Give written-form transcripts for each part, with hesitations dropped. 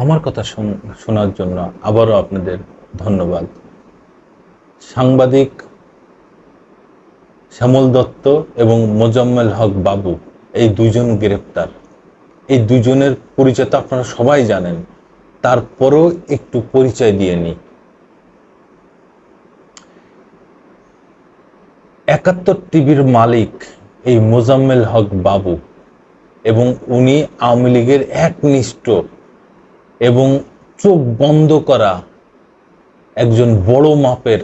আমার কথা শোনার জন্য আবারও আপনাদের ধন্যবাদ। সাংবাদিক শ্যামল দত্ত এবং মোজাম্মেল হক বাবু এই দুইজন গ্রেপ্তার। এই দুজনের পরিচয় তো আপনারা সবাই জানেন, তারপরেও একটু পরিচয় দিয়ে নিই। ৭১ টিভির মালিক এই মোজাম্মেল হক বাবু, এবং উনি আওয়ামী লীগের একনিষ্ঠ এবং চোখ বন্ধ করা একজন বড় মাপের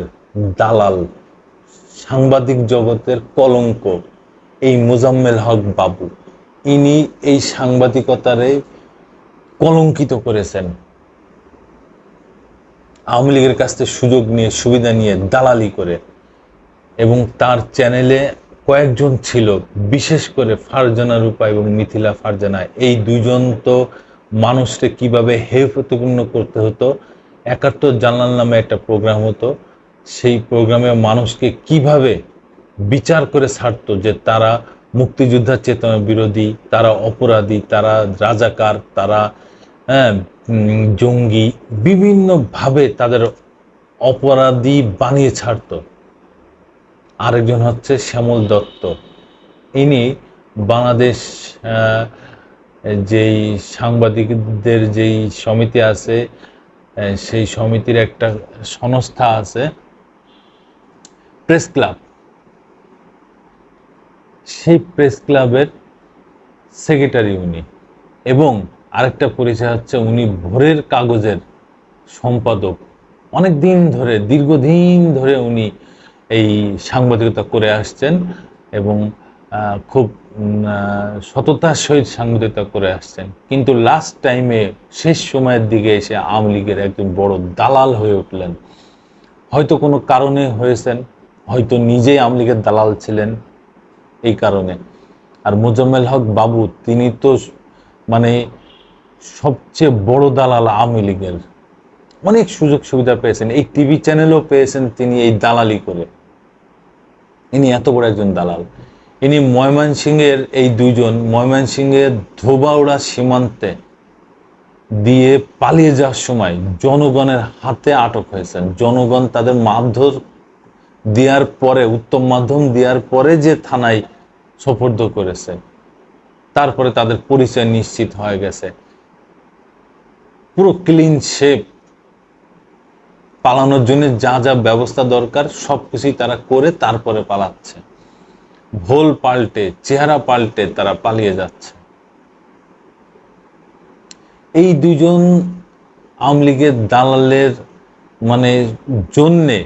দালাল, সাংবাদিক জগতের কলঙ্ক এই মোজাম্মেল হক বাবু। ইনি এই সাংবাদিকতারে কলঙ্কিত করেছেন। আওয়ামী লীগের কাছ থেকে সুযোগ নিয়ে, সুবিধা নিয়ে, দালালি করে। এবং তার চ্যানেলে কয়েকজন ছিল, বিশেষ করে ফারজানা রূপা এবং মিথিলা ফারজানা। এই দুইজন তো মানুষকে কিভাবে হেয়প্রতিপন্ন করতে হতো। ৭১ জানাল নামে একটা প্রোগ্রাম হতো, সেই প্রোগ্রামে মানুষকে কিভাবে বিচার করে ছাড়তো যে তারা মুক্তিযোদ্ধার চেতনা বিরোধী, তারা অপরাধী, তারা রাজাকার, তারা জঙ্গি, বিভিন্নভাবে তাদের অপরাধী বানিয়ে ছাড়তো। আরেকজন হচ্ছে শ্যামল দত্ত। ইনি বাংলাদেশ যেই সাংবাদিকদের যেই সমিতি আছে, সেই সমিতির একটা সংস্থা আছে প্রেস ক্লাব, সেই প্রেস ক্লাবের সেক্রেটারি উনি। এবং আরেকটা পরিচয় হচ্ছে উনি ভোরের কাগজের সম্পাদক। অনেক দিন ধরে, দীর্ঘদিন ধরে উনি এই সাংবাদিকতা করে আসছেন এবং খুব সততার সহিত সাংবাদিকতা করে আসছেন। কিন্তু লাস্ট টাইমে, শেষ সময়ের দিকে এসে আওয়ামী লীগের একজন বড় দালাল হয়ে উঠলেন। হয়তো কোনো কারণে হয়েছেন, হয়তো নিজেই আওয়ামী লীগের দালাল ছিলেন এই কারণে। আর মোজাম্মেল হক বাবু, তিনি তো মানে সবচেয়ে বড় দালাল আওয়ামী লীগের। অনেক সুযোগ সুবিধা পেয়েছেন, এই টিভি চ্যানেলও পেয়েছেন তিনি এই দালালি করে। ইনি এত বড় একজন দালাল। ইনি ময়মনসিংহের, এই দুইজন ময়মনসিংহের ধোবাউড়া সীমান্তে দিয়ে পালিয়ে যাওয়ার সময় জনগণের হাতে আটক হয়েছেন। জনগণ তাদের মারধর দেওয়ার পরে, উত্তম মাধ্যম দেওয়ার পরে যে থানায় সোপর্দ করেছে, তারপরে তাদের পরিচয় নিশ্চিত হয়ে গেছে। পুরো ক্লিন শেপ, পালানোর জন্য যা যা ব্যবস্থা দরকার সবকিছুই তারা করে তারপরে পালাচ্ছে। ভোল পাল্টে, চেহারা পাল্টে তারা পালিয়ে যাচ্ছে। এই দুজন আওয়ামী লীগের দালালের জন্যে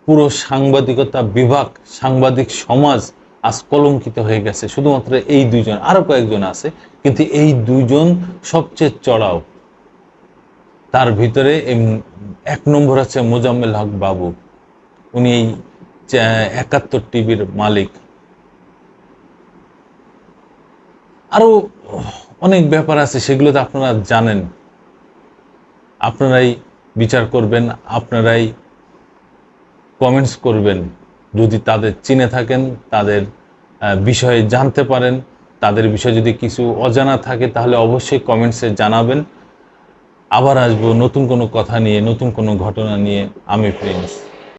পুরো সাংবাদিকতা বিভাগ, সাংবাদিক সমাজ আজ কলঙ্কিত হয়ে গেছে। শুধুমাত্র এই দুইজন, আরো কয়েকজন আছে, কিন্তু এই দুইজন সবচেয়ে চড়াও। তার ভিতরে ১ নম্বর আছে মোজাম্মেল হক বাবু। উনি এই ৭১ টিভির মালিক। আরো অনেক ব্যাপার আছে, সেগুলো তো আপনারা জানেন। আপনারাই বিচার করবেন, আপনারাই কমেন্টস করবেন। যদি তাদের চিনে থাকেন, তাদের বিষয়ে জানতে পারেন, তাদের বিষয়ে যদি কিছু অজানা থাকে, তাহলে অবশ্যই কমেন্টসে জানাবেন। আবার আসবো নতুন কোনো কথা নিয়ে, নতুন কোনো ঘটনা নিয়ে। আমি প্রিন্স।